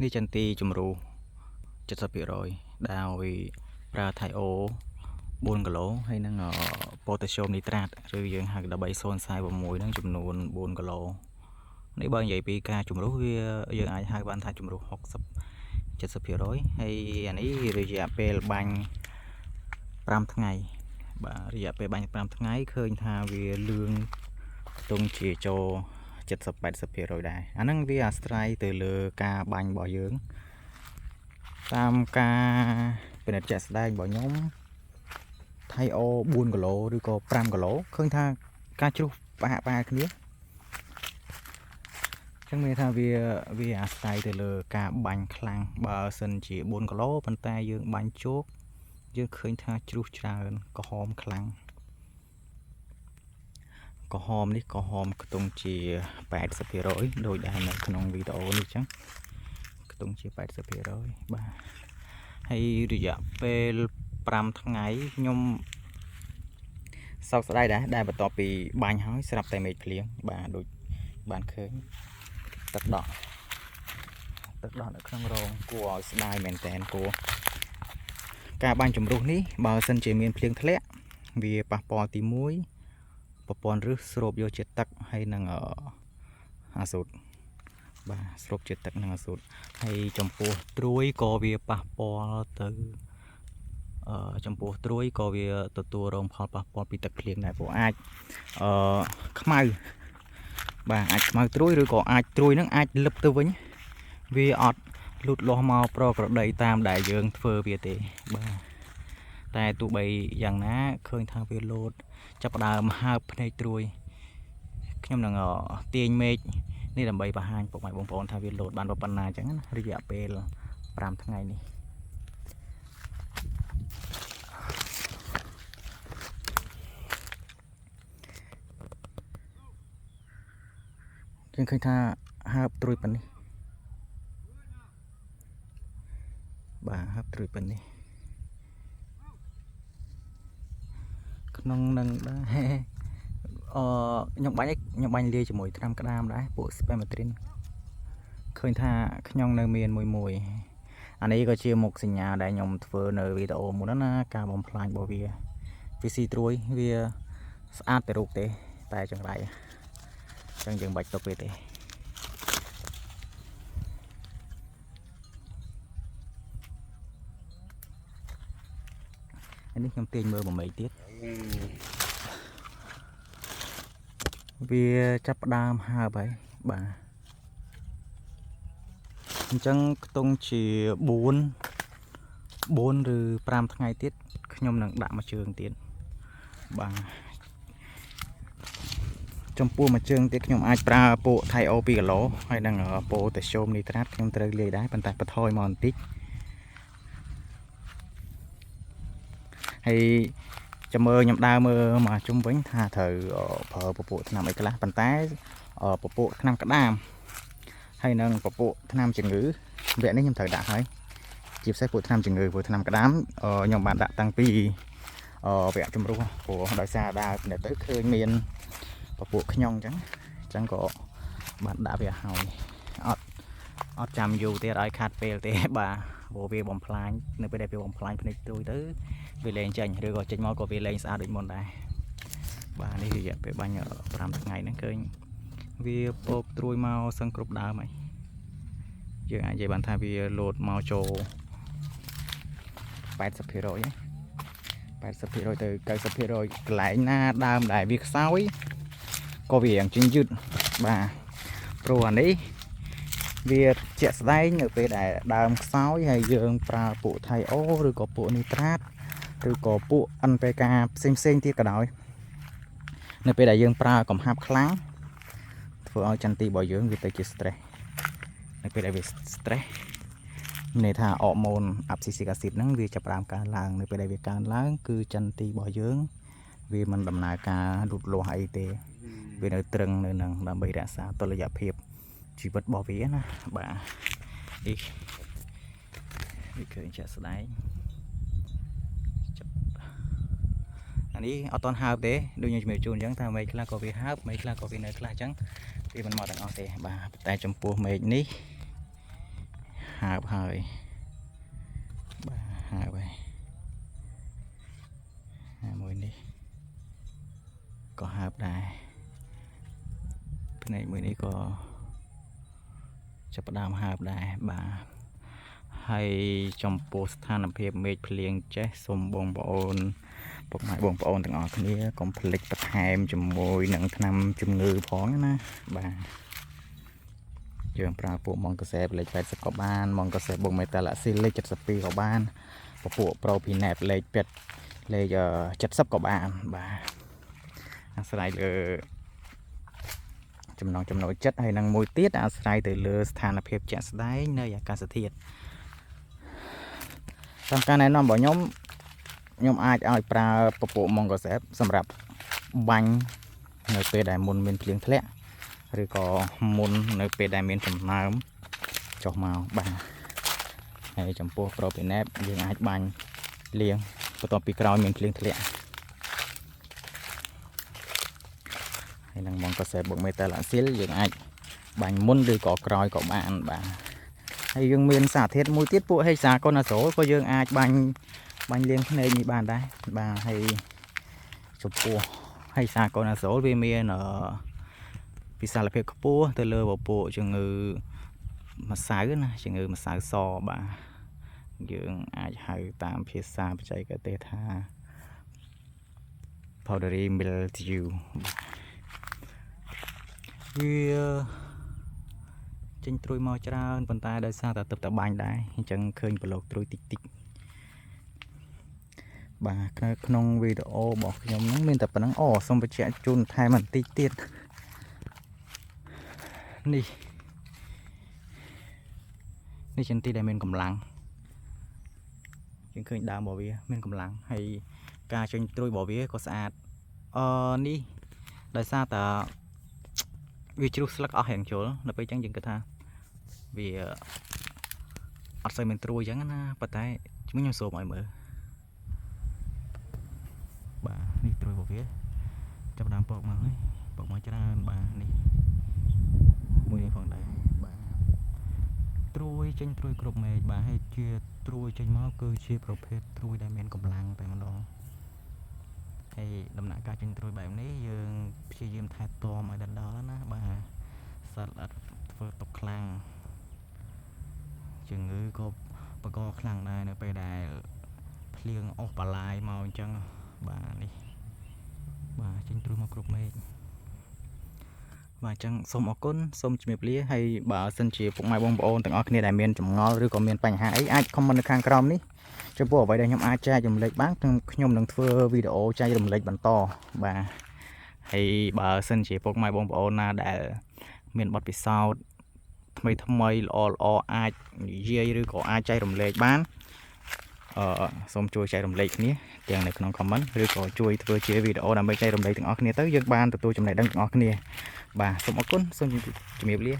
នេះចន្ទីជំរូ70%ដោយប្រើថៃអូ4គីឡូហើយនឹងប៉ូតាស្យូមនីត្រាតឬយើងហៅ1301ហ្នឹងចំនួន4គីឡូនេះបើនិយាយពីការជំរុះវាយើងអាចហៅបានថាជំរុះ60-70%ហើយអានេះរយៈពេលបាញ់5ថ្ងៃបាទរយៈពេលបាញ់5ថ្ងៃឃើញថាវាលឿងខ្ទង់ជាចូល70-80% ដែរអាហ្នឹងវាអាស្រ័យទៅលើការបាញ់របស់យើងតាមការពិនិត្យជាក់ស្ដែងរបស់ខ្ញុំថៃអូ4គីឡូឬក៏5គីឡូឃើញថាការជ្រុះប្រហាក់ប្រហែលគ្នាចឹងមានថាវាអាស្រ័យទៅលើការបាញ់ខ្លាំងបើសិនជា4គីឡូប៉ុន្តែយើងបាញ់ជោគយើងឃើញថាជ្រុះច្រើនក្រហមខ្លាំងក្រហមនេះក្រហមខ្ទង់ជា80%ដូចដែលនៅក្នុងវីដេអូនេះចឹងខ្ទង់ជា80%បាទហើយរយៈពេល5ថ្ងៃខ្ញុំសោកស្ដាយដែរដែលបន្ទាប់ពីបាញ់ហើយស្រាប់តែមេឃភ្លៀងបាទដូចបានឃើញទឹកដក់នៅក្នុងរងគួរឲ្យស្ដាយមែនតើគួរការបាញ់ជំរុះនេះបើសិនជាមានភ្លៀងធ្លាក់វាប៉ះពាល់ទី1ប្រព័ន្ធរឹសស្រូបយកជាតិទឹកហើយនឹងអាសូតបាទស្រូបជាតិទឹកនិងអាសូតហើយចំពោះត្រួយក៏វាប៉ះពាល់ទៅចំពោះត្រួយក៏វាទទួលរងផលប៉ះពាល់ពីទឹកភ្លៀងដែរព្រោះអាចខ្មៅបាទអាចខ្មៅត្រួយឬក៏អាចត្រួយនឹងអាចលឹបទៅវិញវាអត់លូតលាស់មកប្រក្រតីតាមដែលយើងធ្វើវាទេបាទតែទោះបីយ៉ាងណាឃើញថាវាលោតចាប់ផ្ដើមហើបភ្នែកត្រួយខ្ញុំនឹងទាញមេឃនេះដើម្បីបង្ហាញពុកម៉ែបងប្អូនថាវាលោតបានប៉ុណ្ណាអញ្ចឹងណារយៈពេល5ថ្ងៃនេះយើងឃើញថាហើបត្រួយប៉ុណ្នេះបាទហើបត្រួយប៉ុណ្នេះក្នុងនឹងដែរខ្ញុំបាញ់លាយជាមួយថ្នាំក្តាមដែរពួក Spermatrin ឃើញថាខ្ញុំនៅមានមួយអានេះក៏ជាមុខសញ្ញាដែលខ្ញុំធ្វើនៅវីដេអូមុនណាការបំផ្លាញរបស់វាស៊ីត្រួយវាស្អាតតែរូបទេតែចង្រៃអញ្ចឹងយើងបាច់ទុកវាទេនេះខ្ញុំទាញមើលមួយមេឃទៀតវាចាប់ផ្ដើមហើបហើយបាទអញ្ចឹងខ្ទង់ជា4ឬ5ថ្ងៃទៀតខ្ញុំនឹងដាក់មួយជើងទៀតបាទចំពោះមួយជើងទៀតខ្ញុំអាចប្រើពួកថៃអូ2គីឡូហើយនឹងប៉ូតាស្យូមនីត្រាតខ្ញុំត្រូវលាយដែរប៉ុន្តែបន្ថយមកបន្តិចហើយចាំមើលខ្ញុំដើរមើលមកជុំវិញថាត្រូវប្រើពពួកថ្នាំអីខ្លះប៉ុន្តែពពួកថ្នាំក្តាមហើយនឹងពពួកថ្នាំជំងឺវគ្គនេះខ្ញុំត្រូវដាក់ហើយជាពិសេសពួកថ្នាំជំងឺពួកថ្នាំក្តាមខ្ញុំបានដាក់តាំងពីវគ្គជំរុះព្រោះដោយសារដើរទៅឃើញមានពពួកខ្ញុំអញ្ចឹងក៏បានដាក់វាហើយអត់ចាំយូរទៀតឲ្យខាត់ពេលទេបាទព្រោះវាបំផ្លាញនៅពេលដែលវាបំផ្លាញភ្នែកត្រួយទៅវាលែងចេញឬក៏ចេញមកក៏វាលែងស្អាតដូចមុនដែរបាទនេះរយៈពេលបាញ់5ថ្ងៃហ្នឹងឃើញវាពកត្រួយមកសឹងគ្រប់ដើមហើយយើងអាចនិយាយបានថាវាលោតមកចូល80%ហ៎80%ទៅ90%កន្លែងណាដើមដែលវាខ្សោយក៏វាយ៉ាងជិញយឺតបាទព្រោះអានេះវាជាក់ស្ដែងនៅពេលដែលដើមខ្សោយហើយយើងប្រើពួកថៃអូឬក៏ពួកនីត្រាតឬក៏ពួក NPK ផ្សេងទៀតក៏ដោយនៅពេលដែលយើងប្រើកំហាប់ខ្លាំងធ្វើឲ្យចន្ទីរបស់យើងវាទៅជា stress នៅពេលដែលវា stress ន័យថាអរម៉ូនអាប់ស៊ីស៊ីកអាស៊ីតហ្នឹងវាចាប់ផ្ដើមកើនឡើងនៅពេលដែលវាកើនឡើងគឺចន្ទីរបស់យើងវាមិនដំណើរការលូតលាស់អីទេវានៅត្រឹងនៅនឹងដើម្បីរក្សាតុល្យភាពជីវិតរបស់វាណាបាទនេះឃើញជាក់ស្ដែងអានេះអត់តន់ហើបទេដូចខ្ញុំជំរាបជូនអញ្ចឹងថាមេឃខ្លះក៏វាហើបមេឃខ្លះក៏វានៅខ្លះអញ្ចឹងវាមិនមកទាំងអស់ទេបាទតែចំពោះមេឃនេះ ហើបហើយបាទហើបហើយមួយនេះក៏ហើបដែរផ្នែកមួយនេះក៏ចាប់ផ្ដើមហើបដែរបាទហើយចំពោះស្ថានភាពមេឃភ្លៀងចេះសូមបងប្អូនពុកម៉ែបងប្អូនទាំងអស់គ្នាកុំភ្លេចបន្ថែមជាមួយនឹងថ្នាំជំងឺផងណាបាទយើងប្រើពួកម៉ុងកាសែលេខ80ក៏បានម៉ុងកាសែបងមេតាឡាស៊ីលេខ72ក៏បានពពួកប្រូពីណេតលេខ7លេខ70ក៏បានបាទអាស្រ័យលើចំណងចំណូលចិត្តហើយនឹងមួយទៀតអាស្រ័យទៅលើស្ថានភាពជាក់ស្ដែងនៃអាកាសធាតុតាមការណែនាំរបស់ខ្ញុំអាចឲ្យប្រើពពួកម៉ុងកាសែសម្រាប់បាញ់នៅពេលដែលមុនមានភ្លៀងធ្លាក់ឬក៏មុននៅពេលដែលមានសំណើមចុះមកបាទហើយចំពោះប្រូពីណេតយើងអាចបាញ់លាងបន្ទាប់ពីក្រោយមានភ្លៀងធ្លាក់ហើយនឹងម៉ុងកាសែបុកមេតាឡាស៊ីលយើងអាចបាញ់មុនឬក៏ក្រោយក៏បានបាទហើយយើងមានសារធាតុមួយទៀតពួកហេសាកូណាសូលក៏យើងអាចបាញ់លាងភ្នែកនេះបានដែរបាទហើយចំពោះហេសាកូណាសូលវាមានពិសាលភាពខ្ពស់ទៅលើពពួកជំងឺម្សៅណាជំងឺម្សៅសបាទយើងអាចហៅតាមភាសាបច្ចេកទេសថា powdery mildew វាចេញត្រួយមកច្រើនប៉ុន្តែដោយសារតែទឹកតបាញ់ដែរអញ្ចឹងឃើញប្លុកត្រួយតិចបាទក្នុងវីដេអូរបស់ខ្ញុំហ្នឹងមានតែប៉ុណ្្នឹងសូមបញ្ជាក់ជូនថែមបន្តិចទៀតនេះចន្ទីដែលមានកម្លាំងយើងឃើញដើមរបស់វាមានកម្លាំងហើយការចេញត្រួយរបស់វាក៏ស្អាតនេះដោយសារតែវាជ្រុះស្លឹកអស់យ៉ាងជុលដល់ពេលអញ្ចឹងយើងគិតថាវាអត់សូវមានត្រួយអញ្ចឹងណាប៉ុន្តែខ្ញុំសូមឲ្យមើលបាទនេះត្រួយរបស់វាចាប់ដើមពកមកហើយពកមកច្រើនបាទនេះមួយនេះផងដែរបាទត្រួយចេញត្រួយគ្រប់មេឃបាទហើយជាត្រួយចេញមកគឺជាប្រភេទត្រួយដែលមានកម្លាំងតែម្ដងហើយដំណាក់កាលចេញត្រួយបែបនេះយើងព្យាយាមថែទាំឲ្យដល់ណាបាទសត្វអត់ធ្វើទុកខ្លាំងជំងឺក៏បង្កខ្លាំងដែរនៅពេលដែលភ្លៀងអស់បលាយមកអញ្ចឹងបាទនេះបាទចេញត្រួយមកគ្រប់មេឃបាទអញ្ចឹងសូមអរគុណសូមជំរាបលាហើយបើសិនជាពុកម៉ែបងប្អូនទាំងអស់គ្នាដែលមានចម្ងល់ឬក៏មានបញ្ហាអីអាចខមមិននៅខាងក្រោមនេះចំពោះអ្វីដែលខ្ញុំអាចចែករំលែកបានខ្ញុំនឹងធ្វើវីដេអូចែករំលែកបន្តបាទហើយបើសិនជាពុកម៉ែបងប្អូនណាដែលមានបទពិសោធន៍ថ្មីល្អអាចនិយាយឬក៏អាចចែករំលែកបានសូមជួយចែករំលែកគ្នាទាំងនៅក្នុង comment ឬក៏ជួយធ្វើជាវីដេអូដើម្បីចែករំលែកទាំងអស់គ្នាទៅយើងបានទទួលចំណេះដឹងទាំងអស់គ្នាបាទសូមអរគុណសូមជម្រាបលា